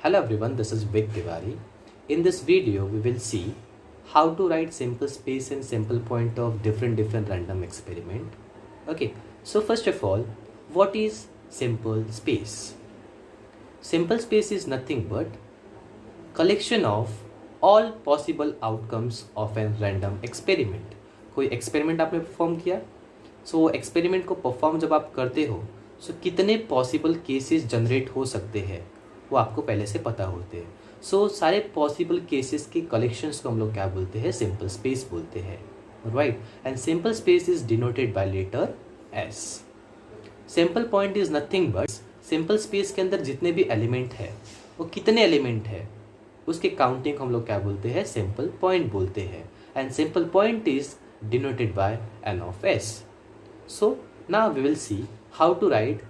Hello everyone, this is Vic Tiwari. In this video, we will see how to write simple space and simple point of different random experiment. Okay, so first of all, what is simple space? Simple space is nothing but collection of all possible outcomes of an random experiment. कोई experiment आपने perform किया, सो वो experiment को perform जब आप करते हो, सो कितने पॉसिबल केसेस जनरेट हो सकते हैं वो आपको पहले से पता होते हैं. सो सारे पॉसिबल केसेस के कलेक्शंस को हम लोग क्या बोलते हैं, सिंपल स्पेस बोलते हैं, right. And simple space is denoted by letter S. Simple point is nothing but simple space के अंदर जितने भी एलिमेंट है वो कितने एलिमेंट है उसके काउंटिंग हम लोग क्या बोलते हैं, सिंपल पॉइंट बोलते हैं. And simple point is denoted by n of s. So now we will see how to write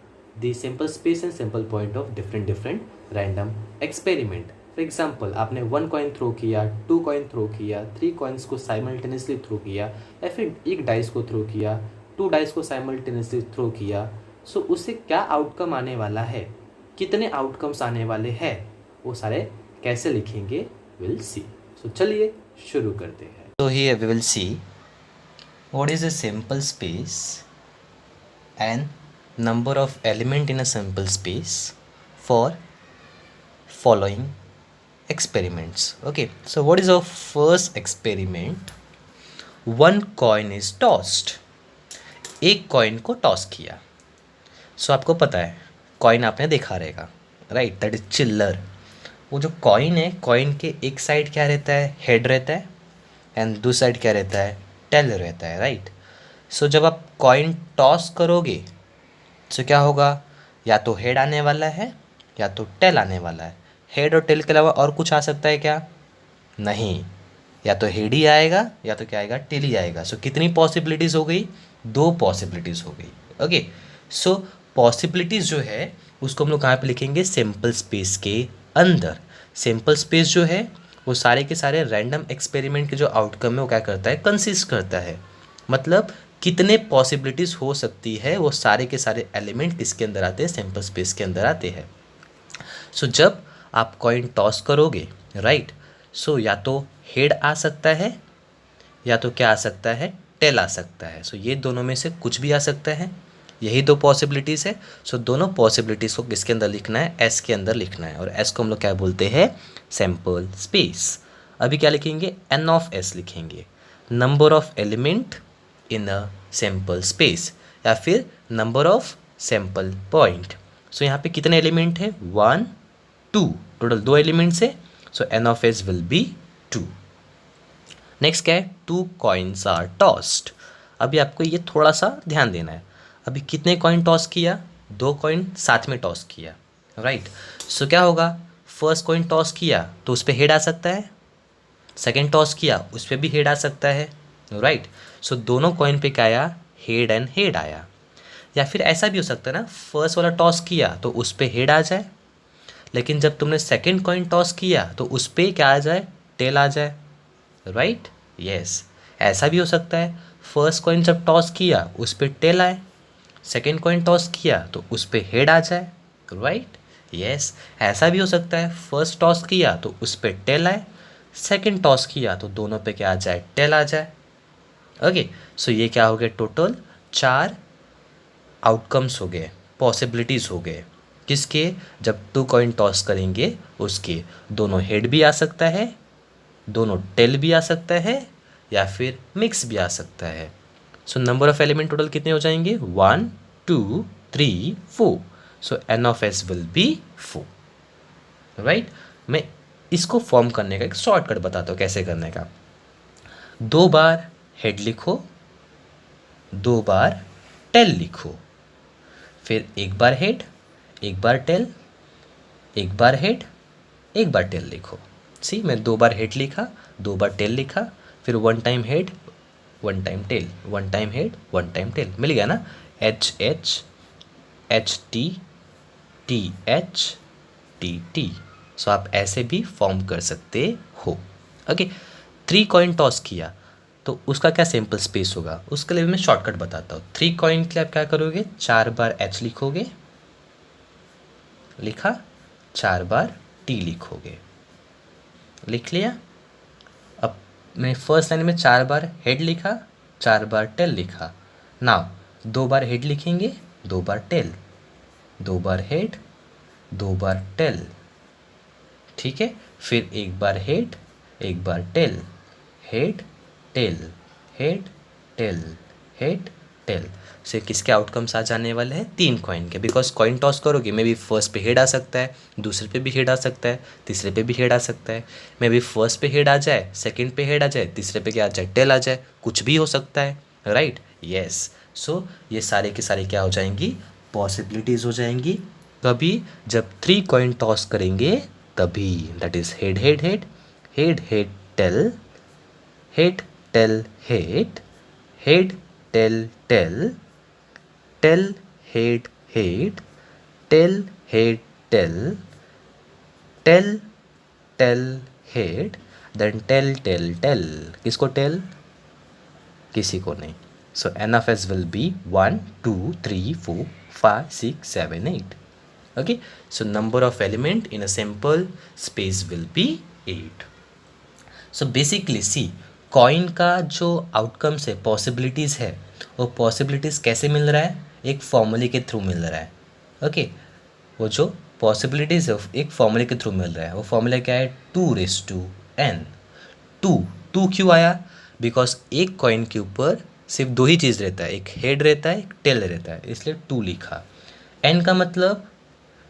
the simple space and simple point of different random experiment. For example, आपने 1 coin throw किया, 2 coin throw किया, 3 coins को simultaneously throw किया, या फिर एक dice को throw किया, 2 डाइस को साइमल्टेनियसली थ्रो किया. सो उससे क्या आउटकम आने वाला है, कितने आउटकम्स आने वाले हैं, वो सारे कैसे लिखेंगे, विल सी. सो चलिए शुरू करते हैं. So here we will see what is a simple space and number of element in a simple space for following experiments. Okay, so what is our first experiment? One coin is tossed. एक coin को toss किया. सो आपको पता है coin आपने देखा रहेगा, right, that is चिल्लर. वो जो कॉइन है, कॉइन के एक साइड क्या रहता है, हेड रहता है, एंड दूसरी साइड क्या रहता है, टेल रहता है, राइट. सो जब आप कॉइन टॉस करोगे तो क्या होगा, या तो हेड आने वाला है या तो टेल आने वाला है. हेड और टेल के अलावा और कुछ आ सकता है क्या, नहीं, या तो हेड ही आएगा या तो क्या आएगा, टेल ही आएगा. सो कितनी पॉसिबिलिटीज़ हो गई, 2 पॉसिबिलिटीज़ हो गई. ओके, सो पॉसिबिलिटीज़ जो है उसको हम लोग कहाँ पे लिखेंगे, सिंपल स्पेस के अंदर. सिंपल स्पेस जो है वो सारे के सारे रैंडम एक्सपेरिमेंट के जो आउटकम है वो क्या करता है, कंसिस्ट करता है. मतलब कितने पॉसिबिलिटीज़ हो सकती है, वो सारे के सारे एलिमेंट किसके अंदर आते हैं, सिंपल स्पेस के अंदर आते हैं. सो जब आप कॉइन टॉस करोगे, राइट, सो या तो हेड आ सकता है या तो क्या आ सकता है, टेल आ सकता है. सो ये दोनों में से कुछ भी आ सकता है, यही 2 पॉसिबिलिटीज़ है. सो दोनों पॉसिबिलिटीज़ को किसके अंदर लिखना है, एस के अंदर लिखना है, और एस को हम लोग क्या बोलते हैं, सिंपल स्पेस. अभी क्या लिखेंगे, एन ऑफ एस लिखेंगे, number of element in a simple space, या फिर नंबर ऑफ सिंपल पॉइंट. सो यहाँ पे कितने एलिमेंट है, 1 2, टोटल 2 एलिमेंट्स है. So n of S will be 2. Next क्या है, 2 कॉइन्स आर टॉस्ड. अभी आपको ये थोड़ा सा ध्यान देना है. अभी कितने कॉइन टॉस किया, 2 कॉइन साथ में टॉस किया, राइट. सो क्या होगा, फर्स्ट कॉइन टॉस किया तो उस पर हेड आ सकता है, सेकेंड टॉस किया उस पर भी हेड आ सकता है, राइट. सो दोनों कॉइन पे क्या आया, हेड एंड हेड आया. या फिर ऐसा भी हो सकता है ना, फर्स्ट वाला टॉस किया तो उस पर हेड आ जाए, लेकिन जब तुमने सेकेंड कॉइन टॉस किया तो उस पर क्या आ जाए, टेल आ जाए, राइट. यस, ऐसा भी हो सकता है, फर्स्ट कॉइन जब टॉस किया उस पर टेल आए, सेकेंड कॉइन टॉस किया तो उस पर हेड आ जाए, राइट. यस, ऐसा भी हो सकता है, फर्स्ट टॉस किया तो उस पर टेल आए, सेकेंड टॉस किया तो दोनों पे क्या आ जाए, टेल आ जाए. ओके, सो ये क्या हो गया, टोटल 4 आउटकम्स हो गए, पॉसिबिलिटीज़ हो गए. किसके, जब 2 कॉइन टॉस करेंगे उसके दोनों हेड भी आ सकता है, दोनों टेल भी आ सकता है, या फिर मिक्स भी आ सकता है. So number of element total कितने हो जाएंगे, 1 2 3 4. So n of S will be 4, right. मैं इसको फॉर्म करने का एक शॉर्टकट बताता हूँ कैसे करने का. 2 बार हेड लिखो, 2 बार टेल लिखो, फिर 1 बार हेड, 1 बार टेल, 1 बार हेड, 1 बार टेल लिखो. सी, मैं 2 बार हेड लिखा, 2 बार टेल लिखा, फिर 1 time head 1 time tail, 1 time head 1 time tail. मिल गया ना, H H H T T H T T. So आप ऐसे भी फॉर्म कर सकते हो. ओके, 3 कॉइन टॉस किया तो उसका क्या सिंपल स्पेस होगा, उसके लिए मैं शॉर्टकट बताता हूँ. 3 कॉइन के लिए आप क्या करोगे, 4 बार एच लिखोगे, लिखा, 4 बार टी लिखोगे। लिख लिया। अब मैंने फर्स्ट लाइन में 4 बार हेड लिखा, 4 बार टेल लिखा। नाउ 2 बार हेड लिखेंगे, 2 बार टेल, 2 बार हेड, 2 बार टेल, ठीक है। फिर 1 बार हेड, 1 बार tail, head tail, head tail, head tail से किसके आउटकम्स आ जाने वाले हैं? 3 कॉइन के। बिकॉज कॉइन टॉस करोगे मे बी फर्स्ट पे हेड आ सकता है, दूसरे पे भी हेड आ सकता है, तीसरे पे भी हेड आ सकता है। मे बी फर्स्ट पे हेड आ जाए, सेकंड पे हेड आ जाए, तीसरे पे क्या आ जाए? टेल आ जाए। कुछ भी हो सकता है, राइट? यस। सो ये सारे के सारे क्या हो जाएंगी? पॉसिबिलिटीज़ हो जाएंगी। कभी जब 3 कॉइन टॉस करेंगे तभी। That is head head head, head head tail, head tail head, head tail tail, tail head head, tail head tail, tail tail head, then tail tail tail. किसको टेल? किसी को नहीं। So n of S will be 1 2 3 4 5 6 7 8. Okay, so number of element in a simple space will be 8. So basically see, coin का जो outcomes है, possibilities है, वो possibilities कैसे मिल रहा है? एक फॉर्मूले के थ्रू मिल रहा है। ओके, वो जो पॉसिबिलिटीज़ है एक फॉर्मूले के थ्रू मिल रहा है। वो फॉर्मूला क्या है? 2⁻n। टू टू क्यों आया? बिकॉज एक कॉइन के ऊपर सिर्फ 2 ही चीज़ रहता है, एक हेड रहता है, एक टेल रहता है, इसलिए 2 लिखा। एन का मतलब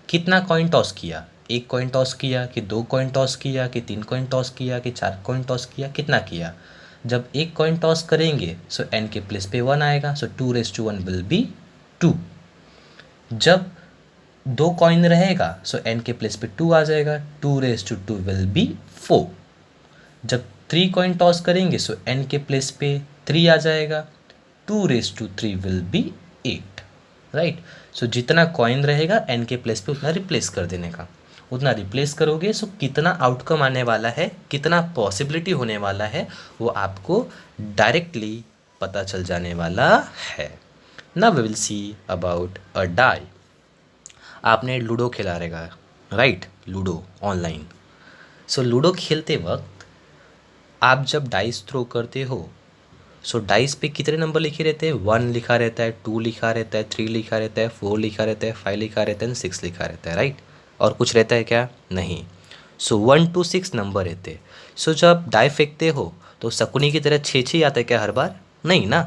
कितना कॉइन टॉस किया? 1 कॉइन टॉस किया कि 2 कॉइन टॉस किया कि 3 कॉइन टॉस किया कि 4 कॉइन टॉस किया? कितना किया? जब 1 कॉइन टॉस करेंगे सो एन के प्लेस पे 1 आएगा, सो 2⁻1 विल बी 2। जब 2 कॉइन रहेगा सो एन के प्लेस पे 2 आ जाएगा, 2⁻2 विल बी 4। जब 3 कॉइन टॉस करेंगे सो एन के प्लेस पे 3 आ जाएगा, 2⁻3 विल बी 8, राइट? सो जितना कॉइन रहेगा एन के प्लेस पे उतना रिप्लेस कर देने का। उतना रिप्लेस करोगे सो कितना आउटकम आने वाला है, कितना पॉसिबिलिटी होने वाला है, वो आपको डायरेक्टली पता चल जाने वाला है। Now we will see about a die. आपने लूडो खेला रहेगा, right? Ludo online. So ludo खेलते वक्त आप जब डाइस थ्रो करते हो सो डाइस पे कितने नंबर लिखे रहते हैं? 1 लिखा रहता है, 2 लिखा रहता है, 3 लिखा रहता है, 4 लिखा रहता है, 5 लिखा रहता है, 6 लिखा रहता है, राइट? और कुछ रहता है क्या? नहीं। सो 1 to 6 नंबर रहते हैं। सो जब डाई फेंकते हो तो शकुनी की तरह 6 आता है क्या हर बार? नहीं ना।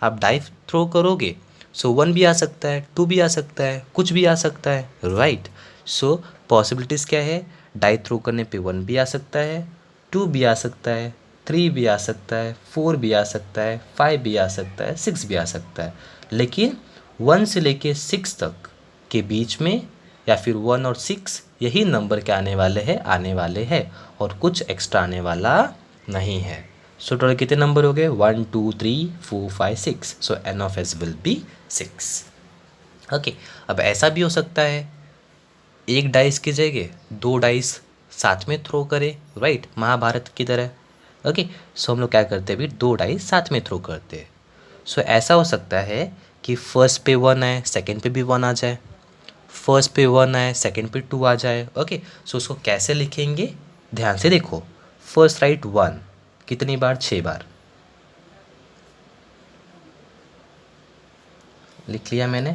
आप डाई थ्रो करोगे सो 1 भी आ सकता है, 2 भी आ सकता है, कुछ भी आ सकता है, राइट? सो पॉसिबिलिटीज़ क्या है? डाई थ्रो करने पे 1 भी आ सकता है, 2 भी आ सकता है, 3 भी आ सकता है, 4 भी आ सकता है, 5 भी आ सकता है, 6 भी आ सकता है। लेकिन 1 से लेके 6 तक के बीच में या फिर 1 और 6 यही नंबर के आने वाले हैं और कुछ एक्स्ट्रा आने वाला नहीं है। सो टोटल कितने नंबर हो गए? 1 2 3 4 5 6। So n of S will be 6। Okay, अब ऐसा भी हो सकता है एक डाइस की जगह 2 डाइस साथ में थ्रो करें, राइट? महाभारत की तरह। ओके, सो हम लोग क्या करते हैं? अभी 2 डाइस साथ में थ्रो करते हैं। सो ऐसा हो सकता है कि फर्स्ट पे 1 आए, सेकंड पे भी 1 आ जाए, फर्स्ट पे 1 आए, सेकंड पे 2 आ जाए। ओके, सो उसको कैसे लिखेंगे? ध्यान से देखो। फर्स्ट राइट 1 कितनी बार? 6 बार। लिख लिया मैंने।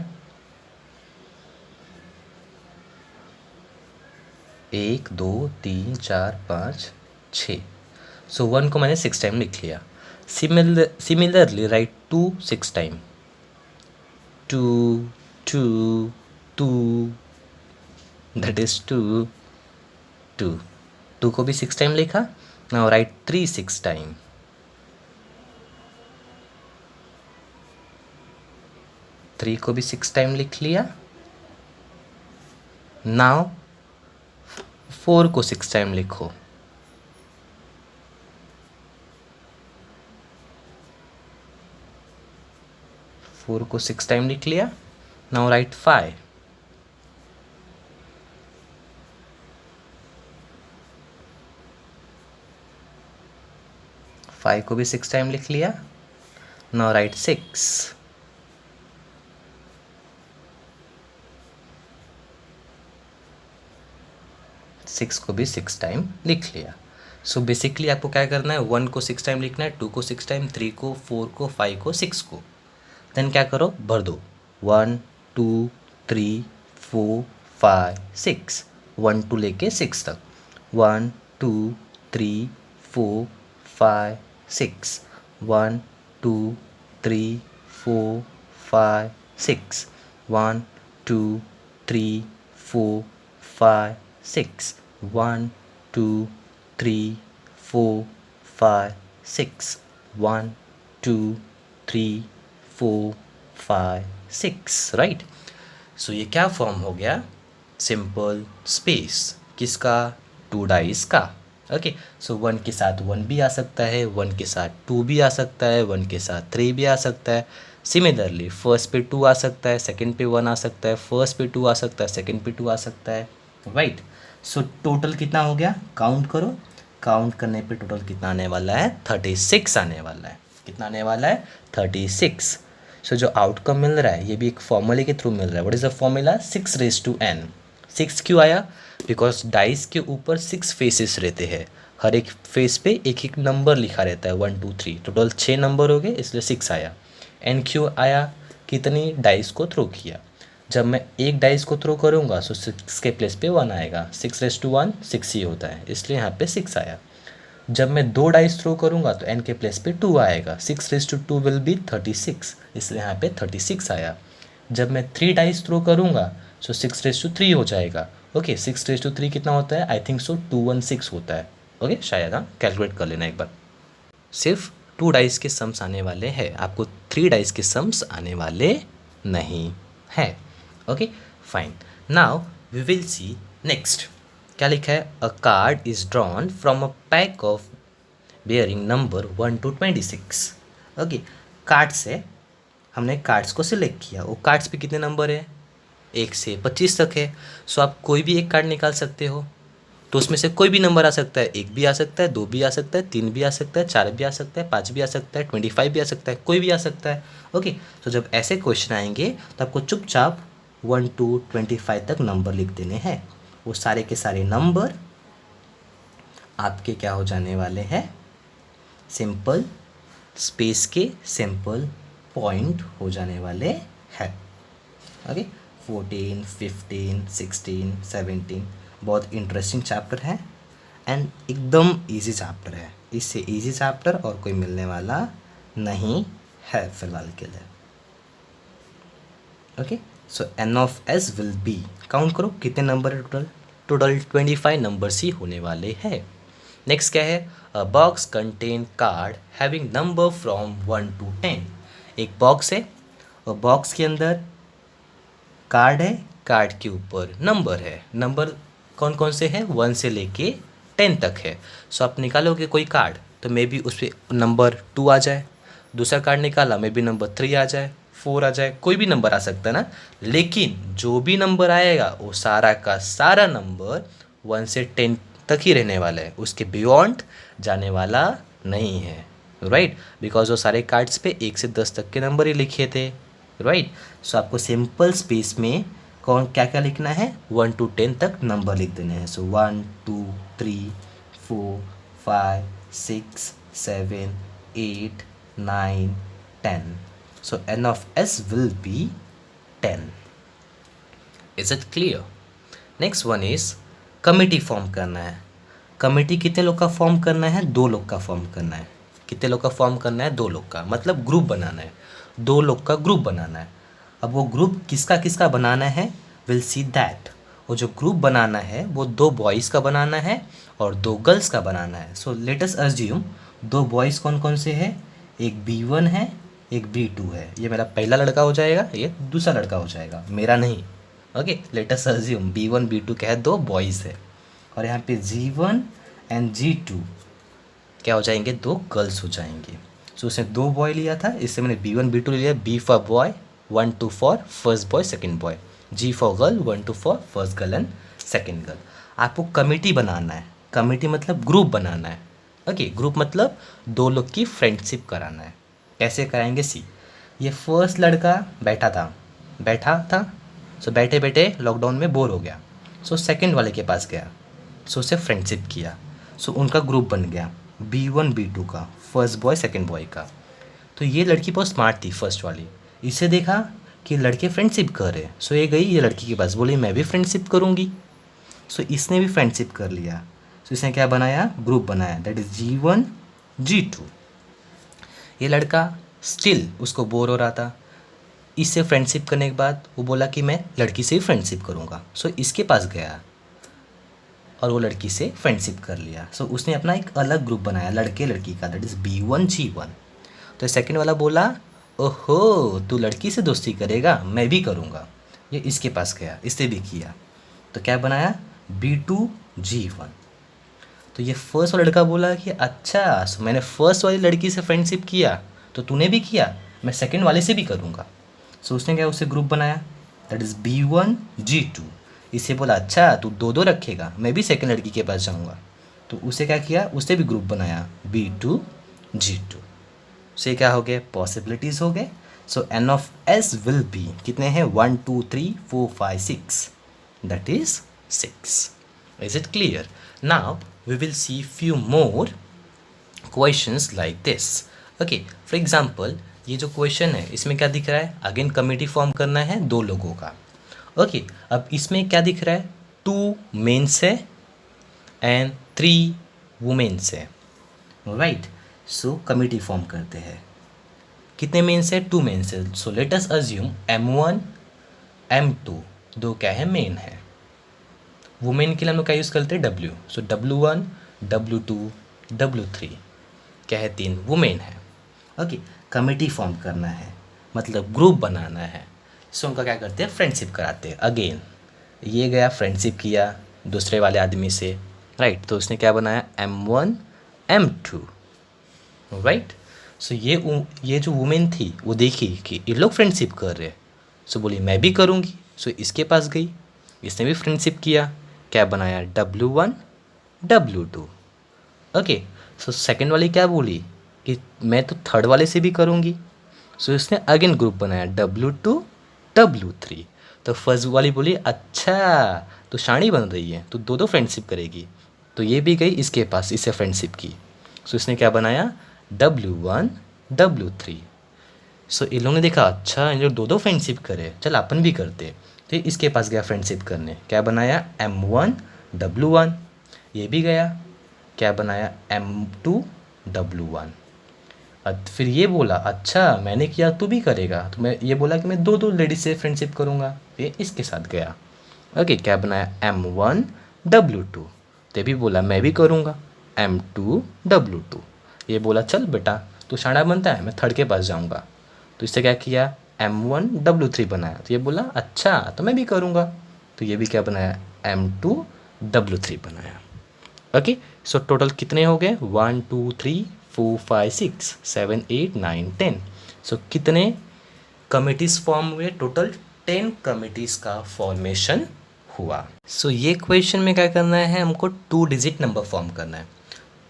1 2 3 4 5 6। सो 1 को मैंने 6 टाइम लिख लिया। Similarly right 2 6 time. 2 2 2, that is 2 2। 2 को भी 6 टाइम लिखा। Now right 3 6 time. 3 को भी 6 टाइम लिख लिया। नाउ 4 को 6 टाइम लिखो। 4 को 6 टाइम लिख लिया। Now right 5। 5 को भी 6 टाइम लिख लिया। Now right 6। 6 6 को भी 6 टाइम लिख लिया। सो बेसिकली आपको क्या करना है, 1 को 6 टाइम लिखना है, 2 को 6 टाइम, 3 को, 4 को, 5 को, 6 को। देन क्या करो, भर दो 1 2 3 4 5 6, 1 2 लेके 6 तक, 1 2 3 4 5 6, 1 2 3 4 5 6, 1 2 3 4 5 6, 1 2 3 4 5 6, 1 2 3 4 5 6, राइट। सो ये क्या फॉर्म हो गया, सिंपल स्पेस, किसका, 2 डाइस का। ओके, सो 1 के साथ 1 भी आ सकता है, 1 के साथ 2 भी आ सकता है, 1 के साथ 3 भी आ सकता है। सिमिलरली फर्स्ट पे 2 आ सकता है, सेकंड पे 1 आ सकता है, फर्स्ट पे 2 आ सकता है, सेकंड पे 2 आ सकता है, राइट। सो टोटल कितना हो गया, काउंट करो, काउंट करने पे टोटल कितना आने वाला है, 36 आने वाला है। कितना आने वाला है, 36। सो जो आउटकम मिल रहा है ये भी एक फॉर्मूले के थ्रू मिल रहा है। What is the formula, 6⁻n। 6 क्यों आया, बिकॉज डाइस के ऊपर 6 फेसेस रहते हैं, हर एक फेस पे एक एक नंबर लिखा रहता है, 1 2 3, टोटल 6 नंबर हो गए, इसलिए 6 आया। एन क्यों आया, कितनी डाइस को थ्रो किया, जब मैं एक डाइस को थ्रो करूँगा तो 6 के प्लेस पे 1 आएगा, 6⁻1 6 ही होता है, इसलिए यहाँ पे 6 आया। जब मैं 2 डाइस थ्रो करूँगा तो n के प्लेस पे 2 आएगा, 6⁻2 विल बी 36, इसलिए यहाँ पे 36 आया। जब मैं 3 डाइस थ्रो करूँगा तो 6⁻3 हो जाएगा। ओके, 6⁻3 कितना होता है, आई थिंक सो 216 होता है। ओके, शायद, हाँ, कैलकुलेट कर लेना एक बार। सिर्फ 2 डाइस के सम्स आने वाले हैं, आपको 3 डाइस के सम्स आने वाले नहीं है। Okay, fine. Now we will see next. क्या लिखा है, a card is drawn from a pack of bearing number 1 to 26। Okay, card से हमने कार्ड्स को सिलेक्ट किया, वो कार्ड्स पे कितने नंबर है, 1 से 25 तक है। सो आप कोई भी एक कार्ड निकाल सकते हो, तो उसमें से कोई भी नंबर आ सकता है, 1 भी आ सकता है, 2 भी आ सकता है, 3 भी आ सकता है, 4 भी आ सकता है, 5 भी आ सकता है, 25 भी आ सकता है, कोई भी आ सकता है। ओके, तो जब ऐसे क्वेश्चन आएंगे तो आपको चुपचाप 1 to 25 तक नंबर लिख देने हैं। वो सारे के सारे नंबर आपके क्या हो जाने वाले हैं, सिंपल स्पेस के सिंपल पॉइंट हो जाने वाले हैं। ओके, 14 15 16 17, बहुत इंटरेस्टिंग चैप्टर है एंड एकदम इजी चैप्टर है, इससे इजी चैप्टर और कोई मिलने वाला नहीं है फिलहाल के लिए। Okay, so n of s will be, count करो कितने नंबर है टोटल, टोटल 25 नंबर्स ही होने वाले हैं। नेक्स्ट क्या है, अ box contain card having number from 1 to 10। एक बॉक्स है और बॉक्स के अंदर कार्ड है, कार्ड के ऊपर नंबर है। नंबर कौन कौन से हैं, 1 से लेके 10 तक है। सो आप निकालोगे कोई कार्ड तो मे बी उस पर नंबर 2 आ जाए, दूसरा कार्ड निकाला मे बी नंबर 3 आ जाए, 4 आ जाए, कोई भी नंबर आ सकता है ना। लेकिन जो भी नंबर आएगा वो सारा का सारा नंबर 1 से 10 तक ही रहने वाला है, उसके बियॉन्ड जाने वाला नहीं है, राइट। बिकॉज वो सारे कार्ड्स पे 1 से 10 तक के नंबर ही लिखे थे, राइट। सो आपको सिंपल स्पेस में कौन क्या क्या लिखना है, 1 to 10 तक नंबर लिख देने हैं। सो 1 2 3 4 5 6 7 8 9 10। So n of s will be 10. Is it clear? Next one is committee form करना है। कमिटी कितने लोग का फॉर्म करना है, 2 लोग का फॉर्म करना है। कितने लोग का फॉर्म करना है, 2 लोग का, मतलब ग्रुप बनाना है, 2 लोग का ग्रुप बनाना है। अब वो ग्रुप किसका किसका बनाना है, विल सी दैट। वो जो ग्रुप बनाना है वो 2 बॉयज़ का बनाना है और 2 गर्ल्स का बनाना है। So let us assume 2 boys कौन कौन से हैं, एक B1 है, एक B2 है। ये मेरा पहला लड़का हो जाएगा, ये दूसरा लड़का हो जाएगा, मेरा नहीं। Okay, let us assume B1 B2 क्या है, 2 बॉयज़ है, और यहाँ पे G1 एंड G2 क्या हो जाएंगे, 2 गर्ल्स हो जाएंगे। सो उसने 2 बॉय लिया था, इससे मैंने B1 B2 ले लिया। B for boy, 1 2 for first boy second boy, G for girl, 1 2 for first girl and second girl. आपको कमिटी बनाना है, कमिटी मतलब ग्रुप बनाना है। ओके, ग्रुप मतलब 2 लोग की फ्रेंडशिप कराना है। कैसे कराएंगे, सी, ये फर्स्ट लड़का बैठा था, सो बैठे बैठे लॉकडाउन में बोर हो गया, सो सेकंड वाले के पास गया, सो उससे फ्रेंडशिप किया, सो उनका ग्रुप बन गया B1 B2 का, फर्स्ट बॉय सेकंड बॉय का। तो ये लड़की बहुत स्मार्ट थी फर्स्ट वाली, इसे देखा कि लड़के फ्रेंडशिप कर रहे, सो ये गई ये लड़की के पास, बोली मैं भी फ्रेंडशिप करूँगी। सो इसने भी फ्रेंडशिप कर लिया, सो इसने क्या बनाया, ग्रुप बनाया, दैट इज़ G1 G2। ये लड़का स्टिल उसको बोर हो रहा था, इससे फ्रेंडशिप करने के बाद वो बोला कि मैं लड़की से ही फ्रेंडशिप करूँगा। सो इसके पास गया और वो लड़की से फ्रेंडशिप कर लिया। सो उसने अपना एक अलग ग्रुप बनाया लड़के लड़की का, दैट इज़ B1 G1। तो सेकंड वाला बोला ओहो तू लड़की से दोस्ती करेगा, मैं भी करूँगा। ये इसके पास गया, इससे भी किया, तो क्या बनाया B2 G1। तो ये फर्स्ट वाला लड़का बोला कि अच्छा सो मैंने फर्स्ट वाली लड़की से फ्रेंडशिप किया तो तूने भी किया, मैं सेकंड वाले से भी करूँगा। सो उसने क्या उससे ग्रुप बनाया, दैट इज़ B1 G2। इससे बोला अच्छा तू दो दो रखेगा, मैं भी सेकंड लड़की के पास जाऊँगा। तो उसे क्या किया, उससे भी ग्रुप बनाया B2 G2। से क्या हो गए, पॉसिबिलिटीज़ हो गए। So n of S will be कितने हैं, 1 2 3 4 5 6, that is 6। Is it clear? Now we will see few more questions like this. Okay, for example ये जो क्वेश्चन है इसमें क्या दिख रहा है, अगेन कमिटी फॉर्म करना है दो लोगों का। ओके, अब इसमें क्या दिख रहा है, 2 मेंस है एंड 3 वुमेन्स है, राइट। सो कमिटी फॉर्म करते हैं, कितने मेंस है, 2 मेंस है। So let us assume M1 M2 दो क्या है, मेन है। वुमेन के लिए हम लोग क्या यूज़ करते हैं, W। सो W1 W2 W3 क्या है, 3 वुमेन है। ओके, कमिटी फॉर्म करना है मतलब ग्रुप बनाना है। सो उनका क्या करते हैं, फ्रेंडशिप कराते हैं। अगेन ये गया फ्रेंडशिप किया दूसरे वाले आदमी से, राइट। तो उसने क्या बनाया, M1 M2, राइट। सो ये जो वुमेन थी वो देखी कि ये लोग फ्रेंडशिप कर रहे हैं, सो बोली मैं भी करूँगी। सो इसके पास गई, इसने भी फ्रेंडशिप किया, क्या बनाया, W1 W2। Okay, so second वाली क्या बोली कि मैं तो थर्ड वाले से भी करूँगी। सो इसने अगेन ग्रुप बनाया W2 W3। तो फर्स्ट वाली बोली अच्छा तो शानी बन रही है, तो दो दो फ्रेंडशिप करेगी। तो ये भी गई इसके पास, इससे फ्रेंडशिप की। सो इसने क्या बनाया, W1 W3। सो इन लोगों ने देखा अच्छा इन लोग दो दो फ्रेंडशिप करे, चल अपन भी करते। तो इसके पास गया फ्रेंडशिप करने, क्या बनाया, M1 W1। ये भी गया, क्या बनाया, M2 W1। फिर ये बोला अच्छा मैंने किया तू भी करेगा, तो मैं ये बोला कि मैं दो दो लेडीज से फ्रेंडशिप करूँगा, ये इसके साथ गया। ओके, क्या बनाया, M1 W2। तो ये भी बोला मैं भी करूँगा, M2 W2। ये बोला चल बेटा तू शाना बनता है, मैं थर्ड के पास जाऊँगा। तो इससे क्या किया, M1 W3 बनाया। तो ये बोला अच्छा तो मैं भी करूँगा, तो ये भी क्या बनाया, M2 W3 बनाया। ओके, सो टोटल कितने हो गए, 1 2 3 4 5 6 7 8 9 10। सो कितने कमिटीज़ फॉर्म हुए, टोटल 10 कमिटीज़ का फॉर्मेशन हुआ। सो ये क्वेश्चन में क्या करना है, हमको 2 डिजिट नंबर फॉर्म करना है।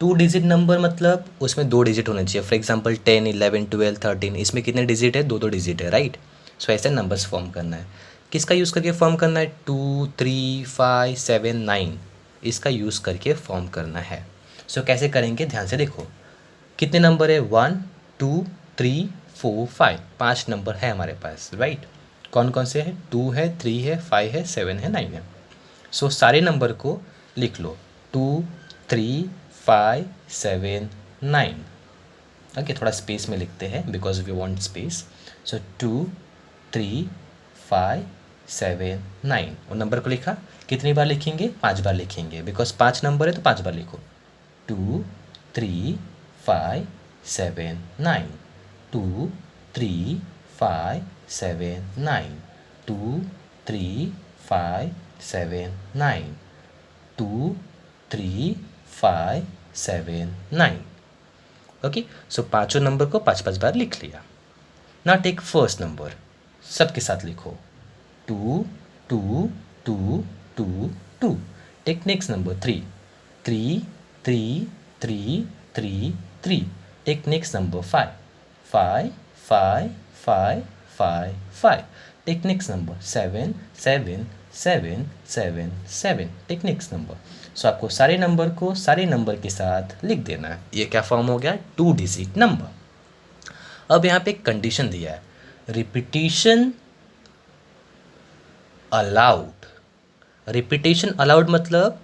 2 डिजिट नंबर मतलब उसमें 2 डिजिट होने चाहिए। फॉर एग्जांपल 10 11 12 13, इसमें कितने डिजिट है, 2 डिजिट है, राइट। सो ऐसे नंबर्स फॉर्म करना है। किसका यूज़ करके फॉर्म करना है, 2 3 5 7 9, इसका यूज़ करके फॉर्म करना है। सो कैसे करेंगे, ध्यान से देखो, कितने नंबर है, 1 2 3 4 5, 5 नंबर है हमारे पास, राइट। कौन कौन से है, 2 है 3 है 5 है 7 है 9 है। सो सारे नंबर को लिख लो, 2 3 5 7 9। ओके, थोड़ा स्पेस में लिखते हैं because we want space. So 2 3 5 7 9, और नंबर को लिखा, कितनी बार लिखेंगे, 5 बार लिखेंगे बिकॉज 5 नंबर है तो 5 बार लिखो, 2 3 5 7 9, 2 3 5 7 9, 2 3 5 7 9, 2 3 5 7 9। ओके, सो पाँचों नंबर को 5 बार लिख लिया। ना टेक फर्स्ट नंबर, सबके साथ लिखो, 2 2 2 2 2। Take next number 3 3 3 3 3 3। Take next number 5 5 5 5 5 5। Take next number 7 7 7 7 7, take next number. So आपको सारे नंबर को सारे नंबर के साथ लिख देना है। ये क्या फॉर्म हो गया? 2 डिजिट नंबर। अब यहाँ पे एक कंडीशन दिया है, रिपीटिशन अलाउड। रिपीटेशन अलाउड मतलब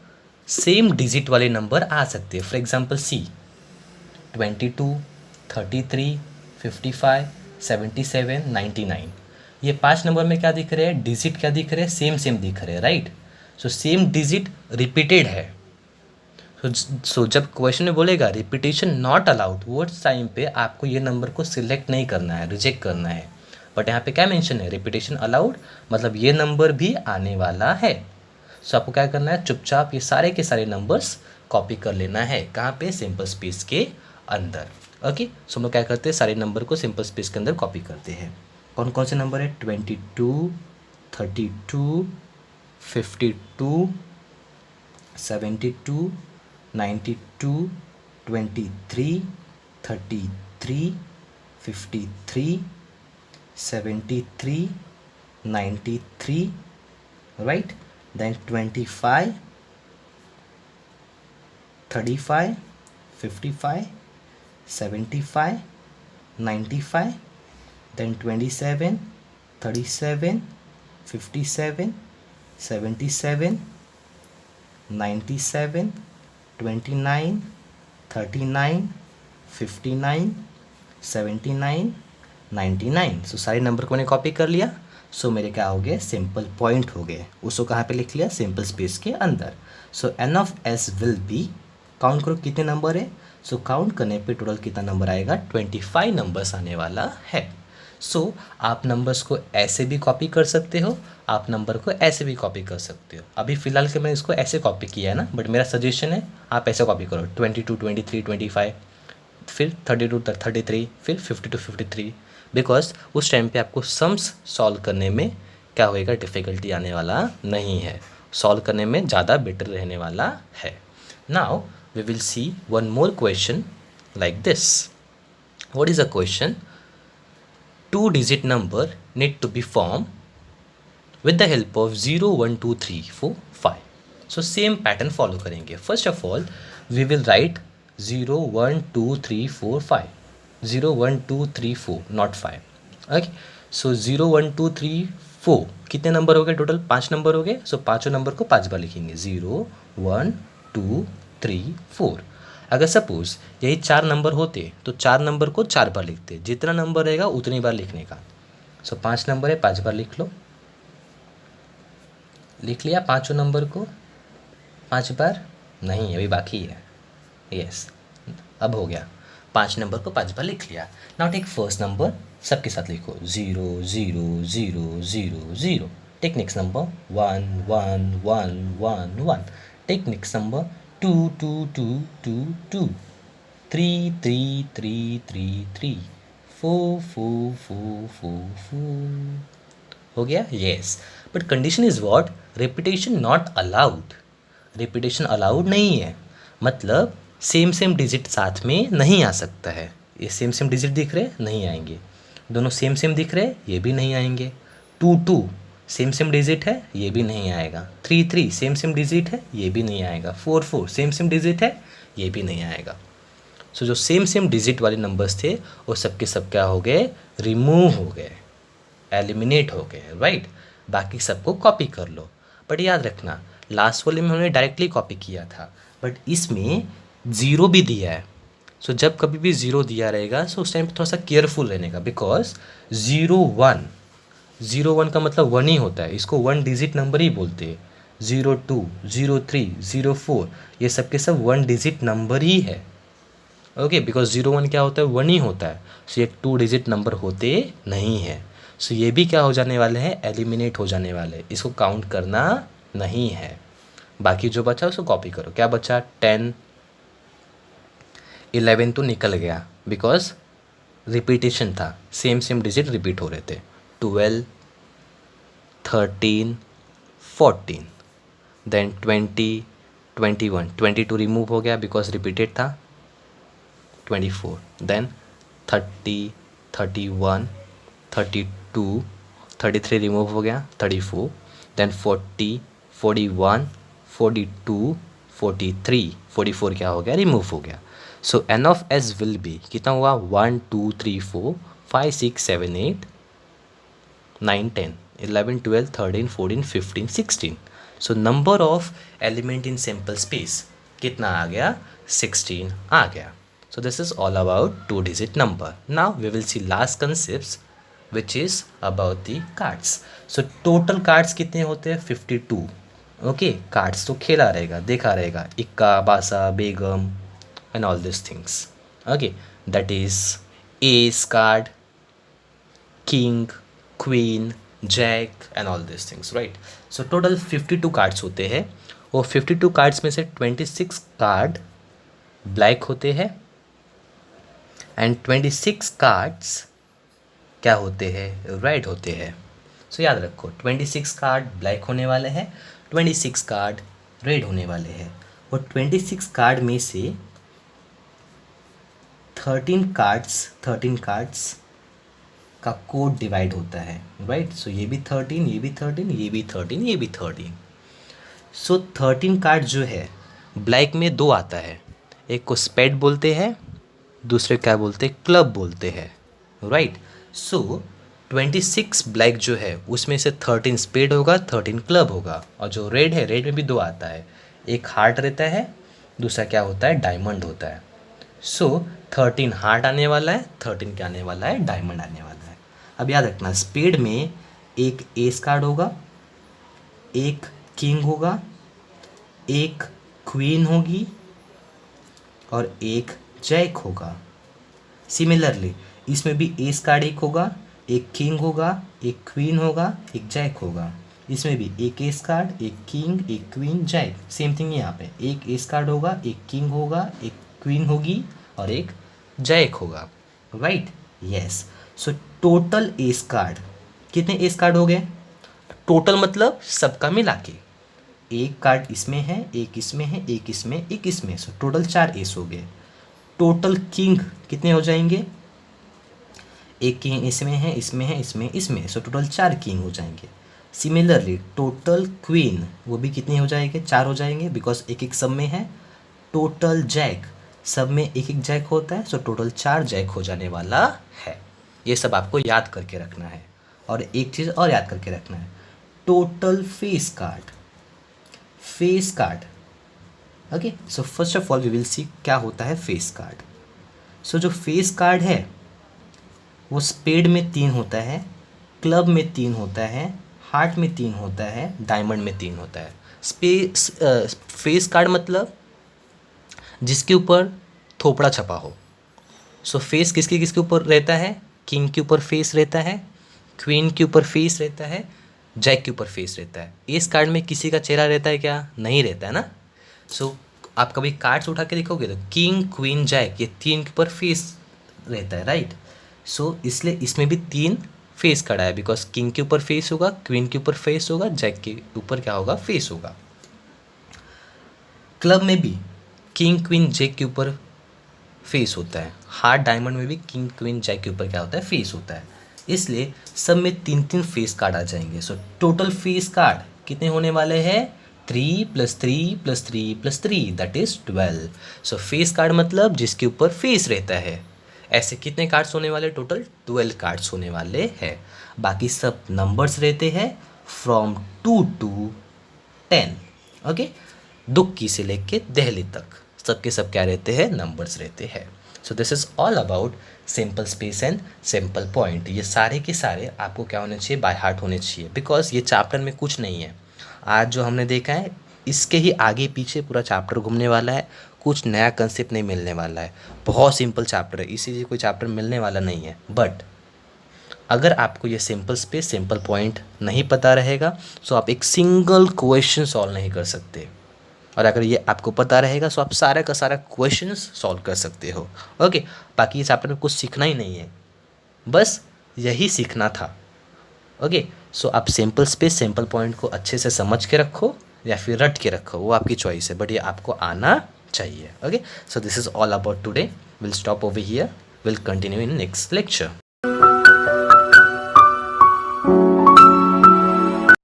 सेम डिजिट वाले नंबर आ सकते हैं। फॉर एग्जांपल सी 22, 33, 55, 77, 99, ये 5 नंबर में क्या दिख रहे हैं? डिजिट क्या दिख रहे हैं? सेम सेम दिख रहे हैं, right. So same digit repeated है। सो जब क्वेश्चन में बोलेगा रिपीटेशन नॉट अलाउड, वो टाइम पे आपको ये नंबर को सिलेक्ट नहीं करना है, रिजेक्ट करना है। बट यहाँ पे क्या मेंशन है? रिपीटेशन अलाउड, मतलब ये नंबर भी आने वाला है। सो आपको क्या करना है? चुपचाप ये सारे के सारे नंबर्स कॉपी कर लेना है। कहाँ पे? सिंपल स्पेस के अंदर। ओके, सो हम लोग क्या करते हैं? सारे नंबर को सिंपल स्पेस के अंदर कॉपी करते हैं। कौन कौन से नंबर है? 22, 32, 52, 72, 92, 23, 33, 53, 73, 93, right? Then 25, 35, 55, 75, 95, then 27, 37, 57, 77, 97, 29, 39, 59, 79, 99। सो सारे नंबर को मैंने कॉपी कर लिया। सो मेरे क्या हो गए? सिंपल पॉइंट हो गए। उसको कहाँ पे लिख लिया? सिंपल स्पेस के अंदर। So n of S will be, count करो कितने नंबर है। सो काउंट करने पे टोटल कितना नंबर आएगा? 25 नंबर्स आने वाला है। सो आप नंबर्स को ऐसे भी कॉपी कर सकते हो, आप नंबर को ऐसे भी कॉपी कर सकते हो। अभी फ़िलहाल के मैंने इसको ऐसे कॉपी किया है ना, बट मेरा सजेशन है आप ऐसे कॉपी करो। 22, 23, 25, फिर 32, 33, फिर 52, 53, बिकॉज उस टाइम पे आपको सम्स सॉल्व करने में क्या होएगा? डिफ़िकल्टी आने वाला नहीं है, सॉल्व करने में ज़्यादा बेटर रहने वाला है। Now we will see one more question like this. What is a question? 2 digit number need to be formed with the help of 0, 1, 2, 3, 4, 5. So same pattern follow करेंगे. First of all, we will write 0, 1, 2, 3, 4, 5. 0, 1, 2, 3, 4, not 5. Okay. So 0, 1, 2, 3, 4 कितने number हो गए? Total 5 number हो गए। सो पाँचों number को 5 बार लिखेंगे। 0, 1, 2, 3, 4। अगर सपोज यही 4 नंबर होते तो 4 नंबर को 4 बार लिखते, जितना नंबर रहेगा उतनी बार लिखने का। सो 5 नंबर है, 5 बार लिख लो। लिख लिया पाँचों नंबर को 5 बार? नहीं, अभी बाकी है। यस, अब हो गया। 5 नंबर को 5 बार लिख लिया। नाउ टेक फर्स्ट नंबर, सबके साथ लिखो 0, 0, 0, 0, 0। Take next number 1, 1, 1, 1, 1। Take next number 2, 2, 2, 2, 2। 3, 3, 3, 3, 3। 4, 4, 4, 4, 4। हो गया? Yes, but condition is what? Repetition not allowed. Repetition allowed नहीं है, मतलब सेम सेम डिजिट साथ में नहीं आ सकता है। ये सेम सेम डिजिट दिख रहे? नहीं आएंगे। दोनों सेम सेम दिख रहे? ये भी नहीं आएंगे। 2, 2 सेम सेम डिजिट है? ये भी नहीं आएगा। 3, 3 सेम सेम डिजिट है? ये भी नहीं आएगा। 4, 4 सेम सेम डिजिट है? ये भी नहीं आएगा। सो जो सेम सेम डिजिट वाले नंबर्स थे वो सबके सब क्या हो गए? रिमूव हो गए, एलिमिनेट हो गए, राइट। बाकी सबको कॉपी कर लो। बट याद रखना, लास्ट वाले में हमने डायरेक्टली कॉपी किया था, बट इसमें ज़ीरो भी दिया है। सो जब कभी भी ज़ीरो दिया रहेगा सो उस टाइम पे थोड़ा सा केयरफुल रहने का, बिकॉज 0, 1, 0, 1 का मतलब 1 ही होता है, इसको 1 डिजिट नंबर ही बोलते हैं। 0, 2, 0, 3, 0, 4 ये सब के सब 1 डिजिट नंबर ही है। ओके, बिकॉज 0, 1 क्या होता है? 1 ही होता है। सो ये 2 डिजिट नंबर होते नहीं है। सो ये भी क्या हो जाने वाले हैं? एलिमिनेट हो जाने वाले, इसको काउंट करना नहीं है। बाकी जो बचा उसको कॉपी करो। क्या बचा? 10, 11 तो निकल गया बिकॉज रिपीटेशन था, सेम सेम डिजिट रिपीट हो रहे थे। 12, 13, 14, देन 20, 21, 22 रिमूव हो गया बिकॉज रिपीटेड था। 24, देन 30, 31, 32, 33 रिमूव हो गया। 34, देन 40, 41, 42, 43, 44 क्या हो गया, रिमूव हो गया. So n of S will be कितना हुआ, 1 2 3 4 5 6 7 8 9 10 11 12 13 14 15 16. सो number of element in simple space कितना आ गया, 16 आ गया. So this is all about 2-digit number. Now we will see last concepts which is about the cards. So total cards कितने होते हैं, 52. Okay, cards तो खेला रहेगा, देखा रहेगा, इक्का, बासा, बेगम and all these things. Okay, that is ace card, king, queen, jack and all these things, right? So total 52 cards होते हैं और 52 cards में से 26 कार्ड ब्लैक होते हैं एंड 26 कार्ड्स क्या होते हैं, रेड होते हैं. सो याद रखो 26 कार्ड ब्लैक होने वाले हैं, 26 कार्ड रेड होने वाले हैं और 26 कार्ड में से 13 कार्ड्स का कोड डिवाइड होता है, राइट. सो ये भी 13, ये भी 13, ये भी 13, ये भी 13. सो 13 कार्ड जो है ब्लैक में दो आता है, एक को स्पेड बोलते हैं, दूसरे क्या बोलते हैं, क्लब बोलते हैं, राइट. सो 26 ब्लैक जो है उसमें से 13 स्पेड होगा, 13 क्लब होगा. और जो रेड है, रेड में भी दो आता है, एक हार्ट रहता है, दूसरा क्या होता है, डायमंड होता है. सो 13 हार्ट आने वाला है, 13 क्या आने वाला है, डायमंड आने वाला है. अब याद रखना स्पेड में एक एस कार्ड होगा, एक किंग होगा, एक क्वीन होगी और एक जैक होगा. सिमिलरली इसमें भी एस कार्ड एक होगा, एक किंग होगा, एक क्वीन होगा, एक जैक होगा. इसमें भी एक एस कार्ड, एक किंग, एक क्वीन, जैक. सेम थिंग यहाँ पे एक एस कार्ड होगा, एक किंग होगा, एक क्वीन होगी और एक जैक होगा, right. Yes. So total S card कितने एस कार्ड हो गए, टोटल मतलब सबका मिला के. एक कार्ड इसमें है, एक इसमें है, एक इसमें, एक इसमें. सो टोटल 4 एस हो गए. टोटल किंग कितने हो जाएंगे, एक किंग इसमें है, इसमें है, इसमें, इसमें. सो टोटल 4 किंग हो जाएंगे. सिमिलरली टोटल क्वीन वो भी कितने हो जाएंगे, 4 हो जाएंगे बिकॉज एक एक सब में है. टोटल जैक सब में एक एक जैक होता है. सो टोटल 4 जैक हो जाने वाला है. ये सब आपको याद करके रखना है. और एक चीज़ और याद करके रखना है, total face card. Okay. So first of all we will see क्या होता है फेस कार्ड. सो जो फेस कार्ड है वो स्पेड में 3 होता है, क्लब में 3 होता है, हार्ट में 3 होता है, डायमंड में 3 होता है. फेस कार्ड मतलब जिसके ऊपर थोपड़ा छपा हो. सो फेस किसके किसके ऊपर रहता है, किंग के ऊपर फेस रहता है, क्वीन के ऊपर फेस रहता है, जैक के ऊपर फेस रहता है. इस कार्ड में किसी का चेहरा रहता है क्या, नहीं रहता है ना. सो आप कभी कार्ड्स उठा के देखोगे तो किंग, क्वीन, जैक ये 3 के ऊपर फेस रहता है, राइट. सो इसलिए इसमें भी 3 फेस खड़ा है बिकॉज किंग के ऊपर फेस होगा, क्वीन के ऊपर फेस होगा, जैक के ऊपर क्या होगा, फेस होगा. क्लब में भी किंग, क्वीन, जैक के ऊपर फेस होता है. हार्ट डायमंड में भी किंग, क्वीन, जैक के ऊपर क्या होता है, फेस होता है. इसलिए सब में 3 फेस कार्ड आ जाएंगे. सो टोटल फेस कार्ड कितने होने वाले हैं, 3 + 3 + 3 + 3 that is 12. So face card मतलब जिसके ऊपर फेस रहता है. ऐसे कितने कार्ड्स होने वाले, टोटल 12 कार्ड्स होने वाले हैं. बाकी सब नंबर्स रहते हैं फ्रॉम 2 to 10. ओके. दुक्की से लेके दहली तक सबके सब क्या रहते हैं, नंबर्स रहते हैं. So this is all about simple space and simple point. ये सारे के सारे आपको क्या होने चाहिए, बाय हार्ट होने चाहिए बिकॉज ये चैप्टर में कुछ नहीं है. आज जो हमने देखा है इसके ही आगे पीछे पूरा चैप्टर घूमने वाला है. कुछ नया कंसेप्ट नहीं मिलने वाला है. बहुत सिंपल चैप्टर है, इसीलिए कोई चैप्टर मिलने वाला नहीं है. बट अगर आपको ये सिंपल स्पेस सिंपल पॉइंट नहीं पता रहेगा तो आप एक सिंगल क्वेश्चन सॉल्व नहीं कर सकते. और अगर ये आपको पता रहेगा तो आप सारा का सारा क्वेश्चन सॉल्व कर सकते हो. ओके. बाकी इस चैप्टर में कुछ सीखना ही नहीं है, बस यही सीखना था. ओके. सो आप सिंपल स्पेस सिंपल पॉइंट को अच्छे से समझ के रखो या फिर रट के रखो, वो आपकी चॉइस है, बट ये आपको आना चाहिए. Okay. So this is all about today. Will stop over here. Will continue in next lecture.